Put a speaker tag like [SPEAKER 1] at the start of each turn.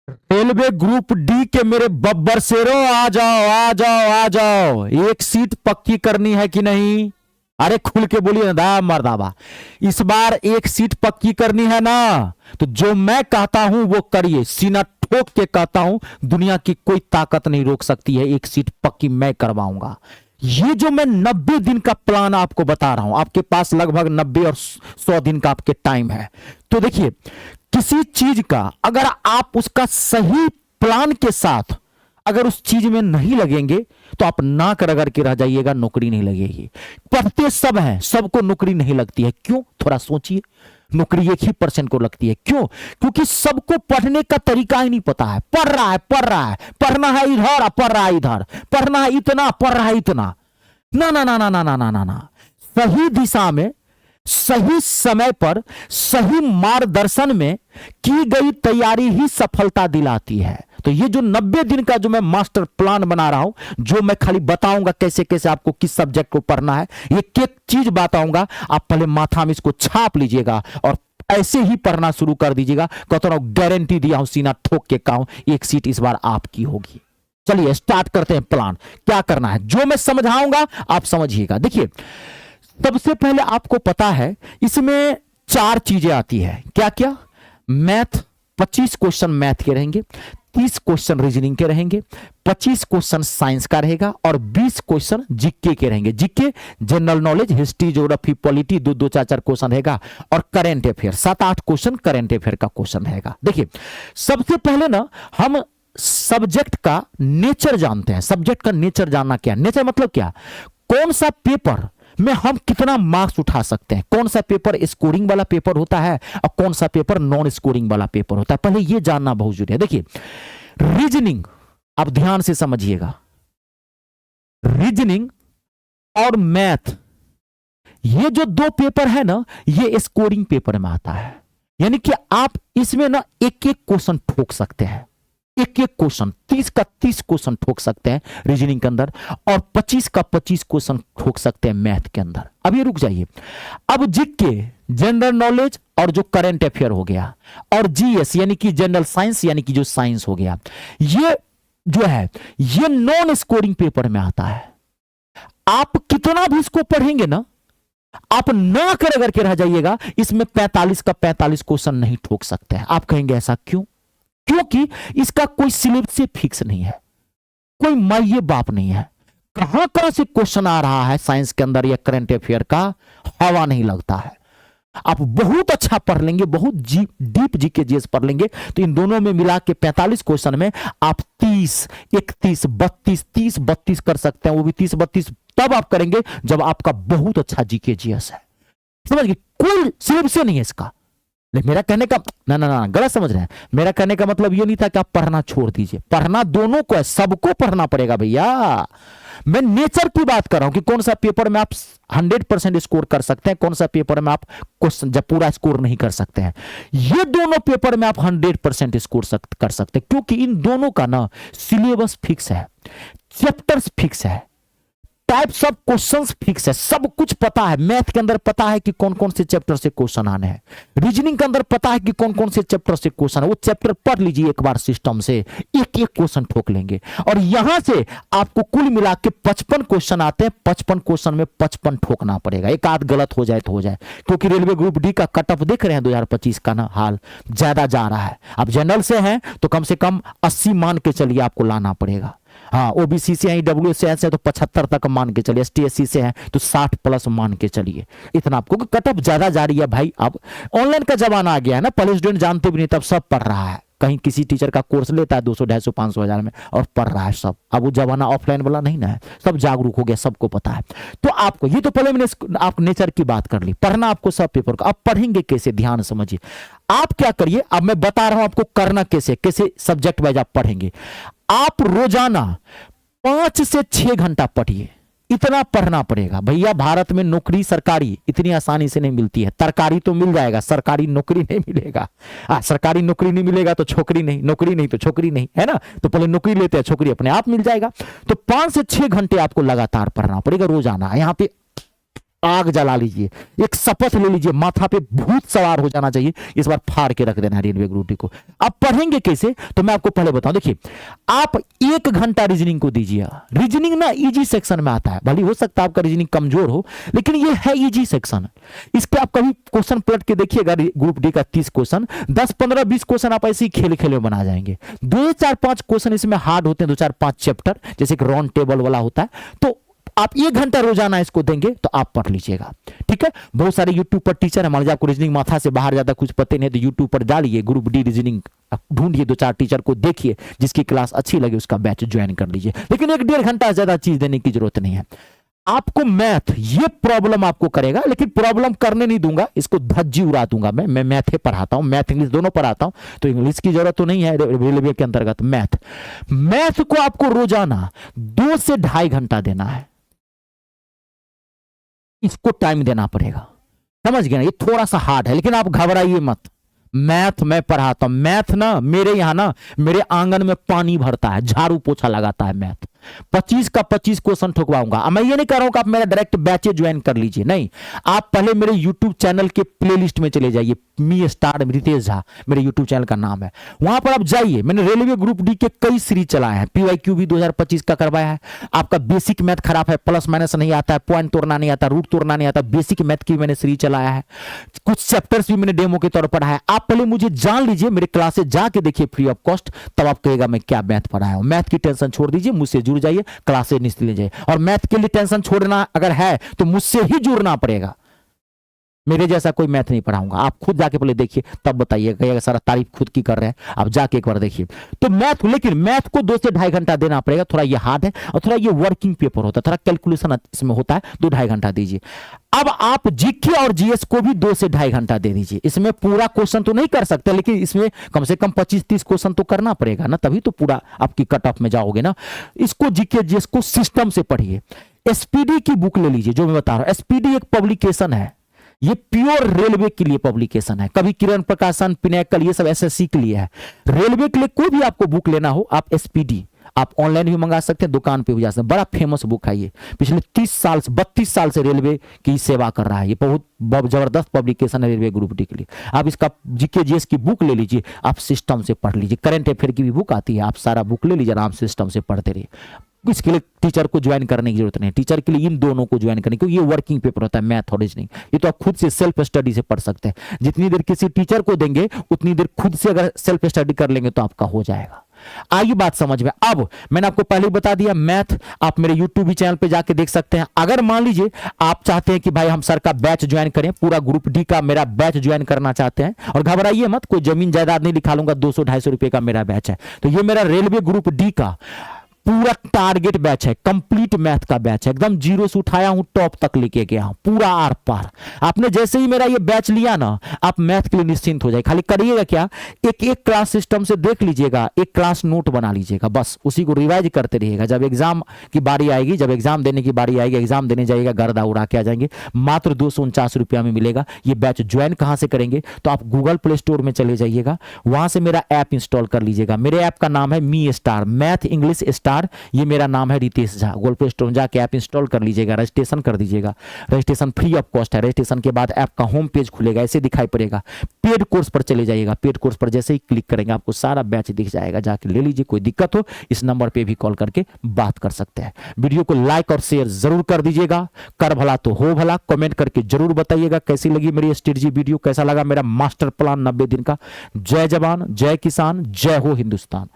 [SPEAKER 1] Railway group D के मेरे बब्बर शेरों, आ जाओ आ जाओ आ जाओ, एक सीट पक्की करनी है कि नहीं? अरे खुल के बोलिए ना दा मर्दाबा, इस बार एक सीट पक्की करनी है ना? तो जो मैं कहता हूं वो करिए, सीना ठोक के कहता हूं, दुनिया की कोई ताकत नहीं रोक सकती है, एक सीट पक्की मैं करवाऊंगा। ये जो मैं 90 दिन का प्लान आपको बता रहा हूं, आपके पास लगभग 90 और 100 दिन का आपके टाइम है। तो देखिए, किसी चीज का अगर आप उसका सही प्लान के साथ अगर उस चीज में नहीं लगेंगे तो आप नाक रगड़ के रह जाइएगा, नौकरी नहीं लगेगी। पढ़ते सब हैं, सबको नौकरी नहीं लगती है। क्यों? थोड़ा सोचिए। नौकरी एक ही % को लगती है। क्यों? क्योंकि सबको पढ़ने का तरीका ही नहीं पता है। पढ़ रहा है पढ़ रहा है, पढ़ना है इधर, पढ़ रहा है इधर, पढ़ना है इतना, पढ़ रहा है इतना। ना ना ना ना ना ना ना ना ना, सही दिशा में, सही समय पर, सही मार्गदर्शन में की गई तैयारी ही सफलता दिलाती है। तो ये जो 90 दिन का जो मैं मास्टर प्लान बना रहा हूं, जो मैं खाली बताऊंगा कैसे कैसे आपको किस सब्जेक्ट को पढ़ना है, एक एक चीज बताऊंगा, आप पहले माथा में इसको छाप लीजिएगा और ऐसे ही पढ़ना शुरू कर दीजिएगा। कहता हूं, गारंटी दिया हूं, सीना ठोक के कहूं, एक सीट इस बार आपकी होगी। चलिए स्टार्ट करते हैं प्लान। क्या करना है, जो मैं समझाऊंगा आप समझिएगा। देखिए, सबसे पहले आपको पता है इसमें 4 चीजें आती है। क्या क्या? मैथ, 25 क्वेश्चन मैथ के रहेंगे, 30 क्वेश्चन रीजनिंग के रहेंगे, 25 क्वेश्चन साइंस का रहेगा और 20 क्वेश्चन जीके के रहेंगे। GK general knowledge, history, geography, polity, 2 4 4 question रहेगा और current affair 7 8 question current affair का क्वेश्चन रहेगा। देखिए, सबसे पहले ना हम सब्जेक्ट का नेचर जानते हैं। सब्जेक्ट का नेचर जानना क्या? नेचर मतलब क्या? कौन सा पेपर में हम कितना मार्क्स उठा सकते हैं, कौन सा पेपर स्कोरिंग वाला पेपर होता है और कौन सा पेपर नॉन स्कोरिंग वाला पेपर होता है, पहले यह जानना बहुत जरूरी है। देखिए, रीजनिंग आप ध्यान से समझिएगा, रीजनिंग और मैथ, ये जो 2 पेपर है ना, ये स्कोरिंग पेपर में आता है। यानी कि आप इसमें ना एक एक क्वेश्चन ठोक सकते हैं, एक एक क्वेश्चन, 30 का 30 क्वेश्चन ठोक सकते हैं रीजनिंग के अंदर और 25 का 25 क्वेश्चन ठोक सकते हैं मैथ के अंदर। अब ये रुक जाइए, अब जीके जनरल नॉलेज और जो करंट अफेयर हो गया और जीएस यानी कि जनरल साइंस यानी कि जो साइंस हो गया, ये जो है ये नॉन स्कोरिंग पेपर में आता है। आप कितना भी इसको पढ़ेंगे ना, आप ना कर अगर के रह जाइएगा, इसमें 45 का 45 क्वेश्चन नहीं ठोक सकते हैं। आप कहेंगे ऐसा क्यों? क्योंकि इसका कोई सिलेबस फिक्स नहीं है, कोई माये बाप नहीं है, कहां कहां से क्वेश्चन आ रहा है साइंस के अंदर या करंट अफेयर का हवा नहीं लगता है। आप बहुत अच्छा पढ़ लेंगे, बहुत डीप जीके जीएस पढ़ लेंगे, तो इन दोनों में मिला के 45 क्वेश्चन में आप 30 31 32 30 32 कर सकते हैं। वो भी 30 32 तब आप करेंगे जब आपका बहुत अच्छा जीके जीएस है। समझ गए? कोई सिलेबस नहीं है इसका। मेरा कहने का ना ना ना गलत समझ रहे हैं, मेरा कहने का मतलब ये नहीं था कि आप पढ़ना छोड़ दीजिए, पढ़ना दोनों को है, सबको पढ़ना पड़ेगा भैया। मैं नेचर की बात कर रहा हूं कि कौन सा पेपर में आप 100% स्कोर कर सकते हैं, कौन सा पेपर में आप क्वेश्चन जब पूरा स्कोर नहीं कर सकते हैं। ये दोनों पेपर में आप 100% स्कोर कर सकते हैं, क्योंकि इन दोनों का ना सिलेबस फिक्स है, चैप्टर्स फिक्स है, टाइप्स ऑफ क्वेश्चंस फिक्स है, सब कुछ पता है। मैथ के अंदर पता है कि कौन कौन से चैप्टर से क्वेश्चन आने हैं, रीजनिंग के अंदर पता है कि कौन कौन से चैप्टर से क्वेश्चन है। वो चैप्टर पढ़ लीजिए एक बार सिस्टम से, एक एक क्वेश्चन ठोक लेंगे और यहां से आपको कुल मिला के 55 क्वेश्चन आते हैं। 55 क्वेश्चन में 55 ठोकना पड़ेगा, एक आध गलत हो जाए तो हो जाए, क्योंकि रेलवे ग्रुप डी का कट ऑफ देख रहे हैं 2025 का ना हाल ज्यादा जा रहा है। अब जनरल से हैं तो कम से कम 80 मान के चलिए आपको लाना पड़ेगा। हाँ, ओबीसी से हैं, ईडब्ल्यूएस से तो 75 तक मान के चलिए, एसटी एससी से हैं तो 60+ मान के चलिए। इतना आपको कट ऑफ ज्यादा जा रही है भाई। अब ऑनलाइन का जमाना आ गया है ना, पहले स्टूडेंट जानते भी नहीं, तब सब पढ़ रहा है। कहीं किसी टीचर का कोर्स लेता है 200 250 500 हजार में और पढ़ रहा है सब। अब वो जमाना ऑफलाइन वाला नहीं ना है, सब जागरूक हो गया, सबको पता है। तो आपको ये तो पहले मैंने आप नेचर की बात कर ली, पढ़ना आपको सब पेपर का। अब पढ़ेंगे कैसे, ध्यान समझिए। आप क्या करिए, अब मैं बता रहा हूं आपको करना कैसे, कैसे सब्जेक्ट वाइज आप पढ़ेंगे। आप रोजाना 5 से 6 घंटा पढ़िए, इतना पढ़ना पड़ेगा भैया। भारत में नौकरी सरकारी इतनी आसानी से नहीं मिलती है, तरकारी तो मिल जाएगा, सरकारी नौकरी नहीं मिलेगा। सरकारी नौकरी नहीं मिलेगा तो छोकरी नहीं, नौकरी नहीं तो छोकरी नहीं, है ना। तो पहले नौकरी लेते हैं, छोकरी अपने आप मिल जाएगा। तो 5 से 6 घंटे आपको लगातार पढ़ना पड़ेगा रोजाना। यहां पे आग जला लीजिए, एक शपथ ले लीजिए, माथा पे भूत सवार हो जाना चाहिए, इस बार फाड़ के रख देना है रेलवे ग्रुप डी को। अब पढ़ेंगे कैसे, तो मैं आपको पहले बताऊं। देखिए, आप 1 घंटा रीजनिंग को दीजिए। रीजनिंग ना इजी सेक्शन में आता है, भले हो सकता है आपका रीजनिंग कमजोर हो, लेकिन ये है इजी सेक्शन। इसके आप कभी क्वेश्चन पलट के देखिएगा, ग्रुप डी का 30 क्वेश्चन, 10 15 20 क्वेश्चन आप ऐसे ही खेले खेले बना जाएंगे। 2 4 5 क्वेश्चन इसमें हार्ड होते हैं, 2 4 5 चैप्टर, जैसे कि राउंड टेबल वाला होता है। तो आप 1 घंटा रोजाना इसको देंगे तो आप पढ़ लीजिएगा, ठीक है। बहुत सारे यूट्यूब पर टीचर है, मान लीजिए आपको रीजनिंग माथा से बाहर ज्यादा कुछ पता नहीं है, तो यूट्यूब पर डालिए ग्रुप डी रीजनिंग, ढूंढिए 2 4 टीचर को देखिए, जिसकी क्लास अच्छी लगे उसका बैच ज्वाइन कर लीजिए। लेकिन 1 1.5 घंटा ज्यादा चीज देने की जरूरत नहीं है। आपको मैथ ये प्रॉब्लम आपको करेगा, लेकिन प्रॉब्लम करने नहीं दूंगा, इसको धज्जी उड़ा दूंगा। मैं मैथ ही पढ़ाता हूं, मैथ इंग्लिश दोनों पढ़ाता हूं, तो इंग्लिश की जरूरत तो नहीं है रेलवे के अंतर्गत। मैथ को आपको रोजाना 2 से 2.5 घंटा देना है, इसको टाइम देना पड़ेगा, समझ गए ना। ये थोड़ा सा हार्ड है, लेकिन आप घबराइए मत। मैथ मैं पढ़ाता हूं, मैथ ना मेरे यहां ना, मेरे आंगन में पानी भरता है, झाड़ू पोछा लगाता है मैथ। 25 का 25 क्वेश्चन ठुकवाऊंगा। मैं ये नहीं कह रहा हूं कि आप मेरा डायरेक्ट बैच ज्वाइन कर लीजिए, नहीं। आप पहले मेरे YouTube चैनल के प्लेलिस्ट में चले जाइए, मी स्टार रितेश झा मेरे YouTube चैनल का नाम है, वहां पर आप जाइए। मैंने रेलवे ग्रुप डी के कई सीरीज चलाए हैं, PYQ भी 2025 का करवाया है। आपका बेसिक मैथ खराब है, प्लस माइनस नहीं आता है, पॉइंट तोड़ना नहीं आता, रूट तोड़ना नहीं आता, बेसिक मैथ की मैंने सीरीज चलाया है। कुछ चैप्टर्स भी मैंने डेमो के तौर पर पढ़ाया है। आप पहले मुझे जान लीजिए, मेरे क्लासेस जाके देखिए फ्री ऑफ कॉस्ट, तब आप कहेगा मैं क्या मैथ पढ़ाया हूं। मैथ की टेंशन छोड़ दीजिए, मुझसे जुड़ जाइए, क्लासेस निश्चित लीजिए। और मैथ के लिए टेंशन छोड़ना अगर है तो मुझसे ही जुड़ना पड़ेगा, मेरे जैसा कोई मैथ नहीं पढ़ाऊंगा। आप खुद जाके पहले देखिए, तब बताइए। सारा तारीफ खुद की कर रहे हैं, आप जाके एक बार देखिए। तो मैथ, लेकिन मैथ को 2 से 2.5 घंटा देना पड़ेगा। थोड़ा ये हार्ड है और थोड़ा ये वर्किंग पेपर होता है, थोड़ा कैलकुलेशन इसमें होता है, 2 2.5 घंटा दीजिए। अब आप जीके और जीएस को भी 2 से 2.5 घंटा दे दीजिए। इसमें पूरा क्वेश्चन तो नहीं कर सकते, लेकिन इसमें कम से कम 25-30 क्वेश्चन तो करना पड़ेगा ना, तभी तो पूरा आपकी कट ऑफ में जाओगे ना। इसको जीके जीएस को सिस्टम से पढ़िए। एसपीडी की बुक ले लीजिए, जो मैं बता रहा हूं। एसपीडी एक पब्लिकेशन है, ये प्योर रेलवे के लिए पब्लिकेशन है। कभी किरण प्रकाशन, पिनैकल, ये सब एसएससी के लिए है। रेलवे के लिए कोई भी आपको बुक लेना हो, आप एसपीडी आप ऑनलाइन भी मंगा सकते हैं, दुकान पे भी जा सकते हैं। बड़ा फेमस बुक है ये, पिछले 32 साल से रेलवे की सेवा कर रहा है। ये बहुत जबरदस्त पब्लिकेशन है रेलवे ग्रुप डी के लिए। आप इसका जीके जीएस की बुक ले लीजिए, आप सिस्टम से पढ़ लीजिए। करंट अफेयर की भी बुक आती है, आप सारा बुक ले लीजिए, आराम सिस्टम से पढ़ते रहिए। इसके लिए टीचर को ज्वाइन करने की जरूरत नहीं है, टीचर के लिए इन दोनों को ज्वाइन करने, क्योंकि ये वर्किंग पेपर होता है, मैथ और रीजनिंग। ये तो आप खुद से सेल्फ स्टडी से पढ़ सकते हैं। जितनी देर किसी टीचर को देंगे, उतनी देर खुद से अगर सेल्फ स्टडी कर लेंगे तो आपका हो जाएगा। आइए बात समझ में। अब मैंने आपको पहले ही बता दिया, मैथ आप मेरे YouTube चैनल पे जाके देख सकते हैं। अगर मान लीजिए आप चाहते हैं कि भाई हम सर का बैच ज्वाइन करें, पूरा ग्रुप डी का मेरा बैच ज्वाइन करना चाहते हैं, और घबराइए मत, कोई जमीन जायदाद नहीं लिखा लूंगा, 200-250 रुपए का मेरा बैच है। तो ये मेरा रेलवे ग्रुप डी का पूरा टारगेट बैच है, कंप्लीट मैथ का बैच है, एकदम जीरो से उठाया हूं, टॉप तक लेके गया हूं, पूरा आर पार। आपने जैसे ही मेरा ये बैच लिया ना, आप मैथ के लिए निश्चिंत हो जाए। खाली करिएगा क्या, एक एक क्लास सिस्टम से देख लीजिएगा, एक क्लास नोट बना लीजिएगा, बस उसी को रिवाइज करते रहिएगा। जब एग्जाम की बारी आएगी, जब एग्जाम देने की बारी आएगी, एग्जाम देने जाइएगा, गर्दा उड़ा के आ जाएंगे। मात्र 249 रुपया में मिलेगा। ये बैच ज्वाइन कहां से करेंगे, तो आप गूगल प्ले स्टोर में चले जाइएगा, वहां से मेरा ऐप इंस्टॉल कर लीजिएगा। मेरे ऐप का नाम है me star, math English star, ये मेरा नाम है Ritesh Jha. Google Play Store में जाके ऐप इंस्टॉल कर लीजिएगा, रजिस्ट्रेशन कर दीजिएगा। रजिस्ट्रेशन फ्री ऑफ कॉस्ट है। रजिस्ट्रेशन के बाद ऐप का होम पेज खुलेगा, ऐसे दिखाई पड़ेगा। पेड कोर्स पर चले जाइएगा, पेड कोर्स पर जैसे ही क्लिक करेंगे आपको सारा बैच दिख जाएगा, जाके ले लीजिए। कोई दिक्कत हो इस नंबर पे भी कॉल करके बात कर सकते हैं। वीडियो को लाइक और शेयर जरूर कर दीजिएगा, कर भला तो हो भला। कमेंट करके जरूर बताइएगा कैसी लगी मेरी स्ट्रेटजी वीडियो, कैसा लगा मेरा मास्टर प्लान 90 दिन का। जय जवान, जय किसान, जय हो हिंदुस्तान।